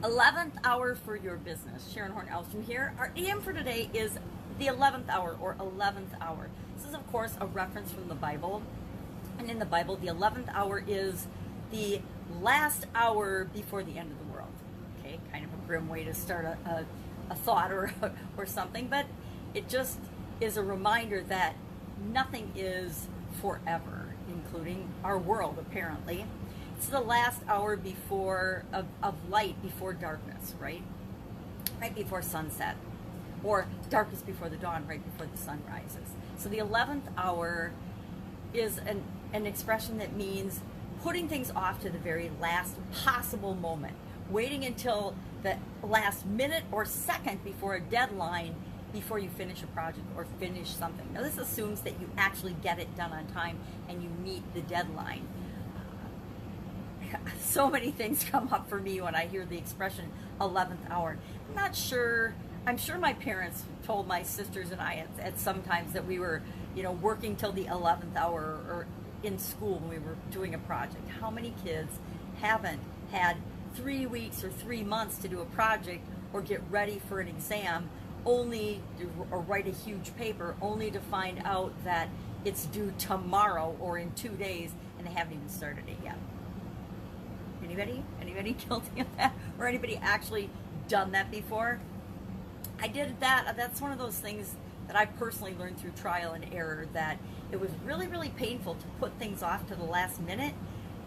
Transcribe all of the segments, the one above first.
11th hour for your business. Sharon Horne-Ellstrom here. Our aim for today is the 11th hour or 11th hour. This is, of course, a reference from the Bible. And in the Bible, the 11th hour is the last hour before the end of the world. Okay, kind of a grim way to start a thought or something, but it just is a reminder that nothing is forever, including our world, apparently. It's the last hour before of light before darkness, right? Right before sunset, or darkness before the dawn, right before the sun rises. So the 11th hour is an expression that means putting things off to the very last possible moment, waiting until the last minute or second before a deadline before you finish a project or finish something. Now this assumes that you actually get it done on time and you meet the deadline. So many things come up for me when I hear the expression 11th hour. I'm sure my parents told my sisters and I at some times that we were, working till the 11th hour or in school when we were doing a project. How many kids haven't had 3 weeks or 3 months to do a project or get ready for an exam or write a huge paper only to find out that it's due tomorrow or in 2 days and they haven't even started it yet? Anybody guilty of that? Or anybody actually done that before? I did that. That's one of those things that I personally learned through trial and error, that it was really, really painful to put things off to the last minute.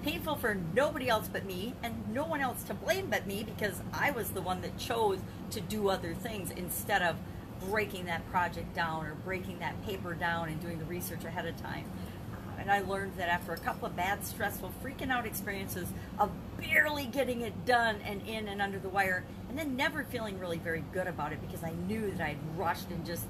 Painful for nobody else but me, and no one else to blame but me, because I was the one that chose to do other things instead of breaking that project down or breaking that paper down and doing the research ahead of time. And I learned that after a couple of bad, stressful, freaking out experiences of barely getting it done and in and under the wire, and then never feeling really very good about it because I knew that I'd rushed and just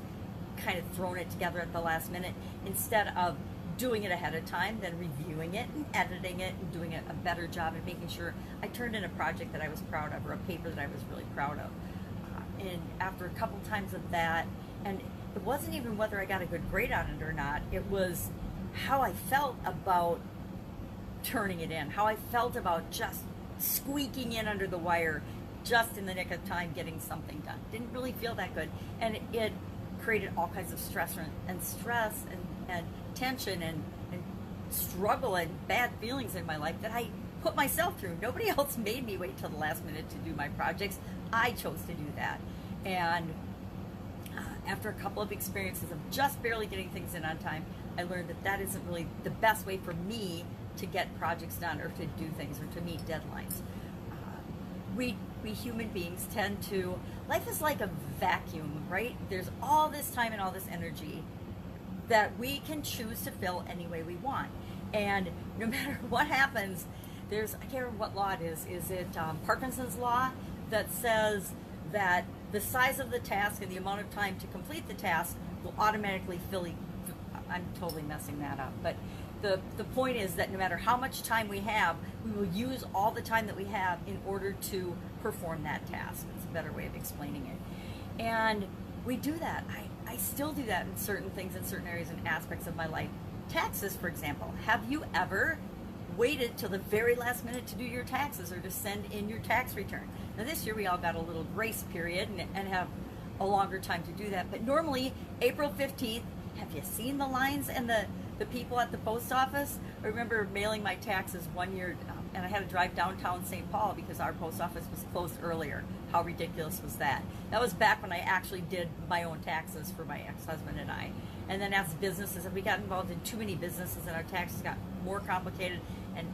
kind of thrown it together at the last minute, instead of doing it ahead of time, then reviewing it and editing it and doing a better job and making sure I turned in a project that I was proud of or a paper that I was really proud of. And after a couple times of that, and it wasn't even whether I got a good grade on it or not, it was how I felt about turning it in, how I felt about just squeaking in under the wire, just in the nick of time getting something done. Didn't really feel that good. And it created all kinds of stress and tension and struggle and bad feelings in my life that I put myself through. Nobody else made me wait till the last minute to do my projects. I chose to do that. And after a couple of experiences of just barely getting things in on time, I learned that that isn't really the best way for me to get projects done or to do things or to meet deadlines. We human beings tend to, life is like a vacuum, right? There's all this time and all this energy that we can choose to fill any way we want. And no matter what happens, I can't remember what law it is. Is it Parkinson's law that says that the size of the task and the amount of time to complete the task will automatically fill. I'm totally messing that up, but the point is that no matter how much time we have, we will use all the time that we have in order to perform that task. It's a better way of explaining it. And we do that. I still do that in certain things, in certain areas and aspects of my life. Taxes, for example. Have you ever waited till the very last minute to do your taxes or to send in your tax return? Now this year we all got a little grace period and have a longer time to do that, but normally April 15th, have you seen the lines and the people at the post office? I remember mailing my taxes one year, and I had to drive downtown St. Paul because our post office was closed earlier. How ridiculous was that? That was back when I actually did my own taxes for my ex-husband and I. And then as businesses, we got involved in too many businesses and our taxes got more complicated, and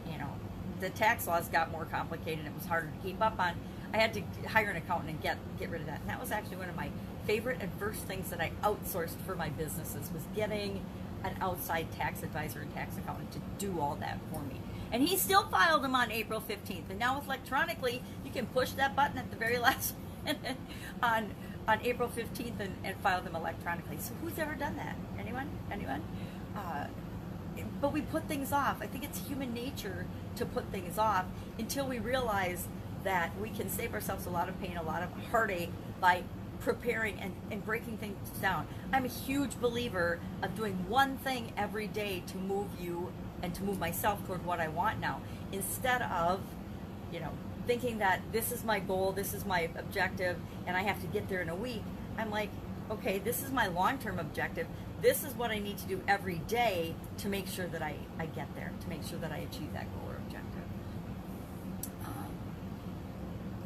the tax laws got more complicated and it was harder to keep up on. I had to hire an accountant and get rid of that. And that was actually one of my favorite and first things that I outsourced for my businesses, was getting an outside tax advisor and tax accountant to do all that for me. And he still filed them on April 15th. And now with electronically, you can push that button at the very last minute on April 15th and file them electronically. So who's ever done that? Anyone? But we put things off. I think it's human nature to put things off until we realize that we can save ourselves a lot of pain, a lot of heartache by preparing and breaking things down. I'm a huge believer of doing one thing every day to move you and to move myself toward what I want now, instead of thinking that this is my goal, this is my objective, and I have to get there in a week. I'm like, okay, this is my long-term objective. This is what I need to do every day to make sure that I get there, to make sure that I achieve that goal or objective.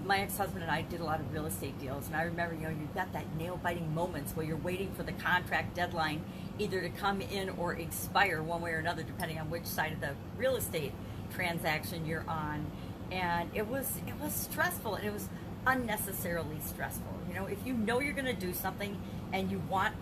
My ex-husband and I did a lot of real estate deals, and I remember, you've got that nail-biting moments where you're waiting for the contract deadline either to come in or expire one way or another, depending on which side of the real estate transaction you're on. And it was stressful, and it was unnecessarily stressful. If you know you're going to do something and you want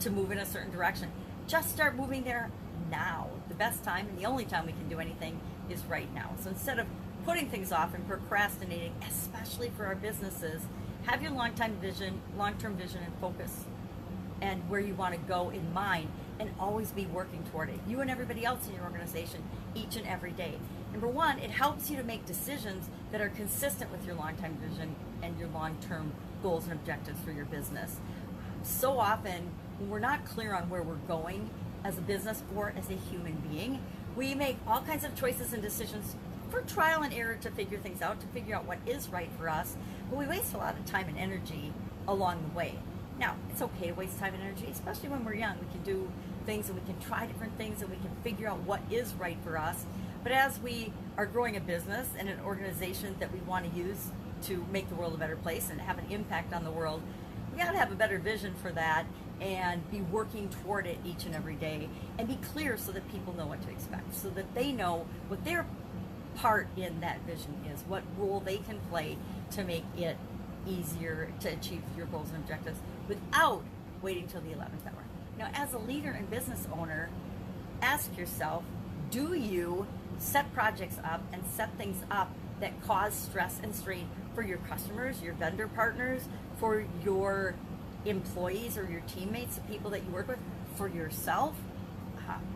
to move in a certain direction, just start moving there now. The best time and the only time we can do anything is right now. So instead of putting things off and procrastinating, especially for our businesses, have your long-term vision and focus and where you want to go in mind, and always be working toward it. You and everybody else in your organization, each and every day. Number one, it helps you to make decisions that are consistent with your long-term vision and your long-term goals and objectives for your business. So often, when we're not clear on where we're going as a business or as a human being, we make all kinds of choices and decisions for trial and error to figure things out, to figure out what is right for us, but we waste a lot of time and energy along the way. Now, it's okay to waste time and energy, especially when we're young. We can do things and we can try different things and we can figure out what is right for us. But as we are growing a business and an organization that we want to use to make the world a better place and have an impact on the world, we got to have a better vision for that and be working toward it each and every day, and be clear so that people know what to expect, so that they know what their part in that vision is, what role they can play to make it easier to achieve your goals and objectives without waiting till the 11th hour. Now, as a leader and business owner, ask yourself, do you set projects up and set things up that cause stress and strain for your customers, your vendor partners, for your employees or your teammates, the people that you work with, for yourself?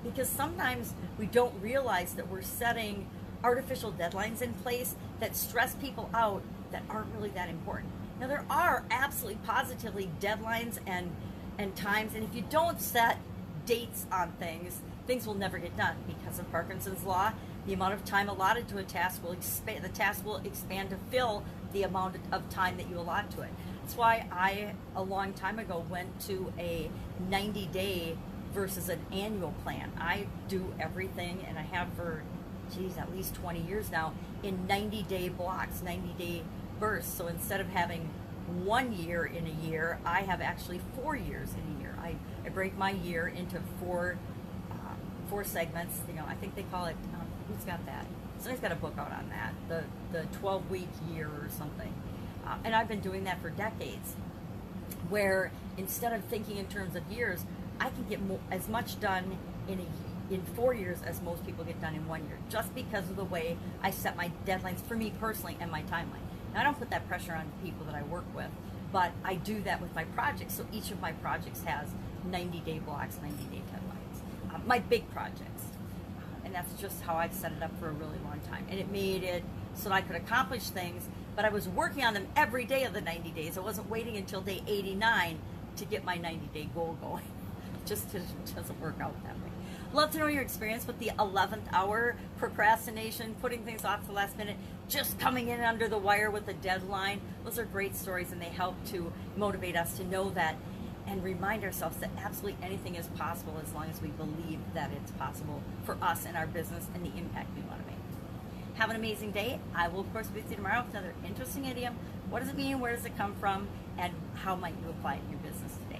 Because sometimes we don't realize that we're setting artificial deadlines in place that stress people out that aren't really that important. Now, there are absolutely positively deadlines and times, and if you don't set dates on things, things will never get done. Because of Parkinson's law, the amount of time allotted to a task will expand. The task will expand to fill the amount of time that you allot to it. That's why I, a long time ago, went to a 90-day versus an annual plan. I do everything, and I have for, at least 20 years now, in 90-day blocks, 90-day bursts. So instead of having 1 year in a year, I have actually 4 years in a year. I break my year into four segments. I think they call it, who's got that? Somebody's got a book out on that, the 12-week year or something. And I've been doing that for decades, where instead of thinking in terms of years, I can get as much done in 4 years as most people get done in 1 year, just because of the way I set my deadlines for me personally and my timeline. Now, I don't put that pressure on people that I work with, but I do that with my projects. So each of my projects has 90-day blocks, 90-day deadlines. My big projects. And that's just how I've set it up for a really long time. And it made it so that I could accomplish things, but I was working on them every day of the 90 days. I wasn't waiting until day 89 to get my 90-day goal going. It just doesn't work out that way. Love to know your experience with the 11th hour procrastination, putting things off to the last minute, just coming in under the wire with a deadline. Those are great stories, and they help to motivate us to know that and remind ourselves that absolutely anything is possible as long as we believe that it's possible for us and our business and the impact we want to make. Have an amazing day. I will, of course, be with you tomorrow with another interesting idiom. What does it mean? Where does it come from? And how might you apply it in your business today?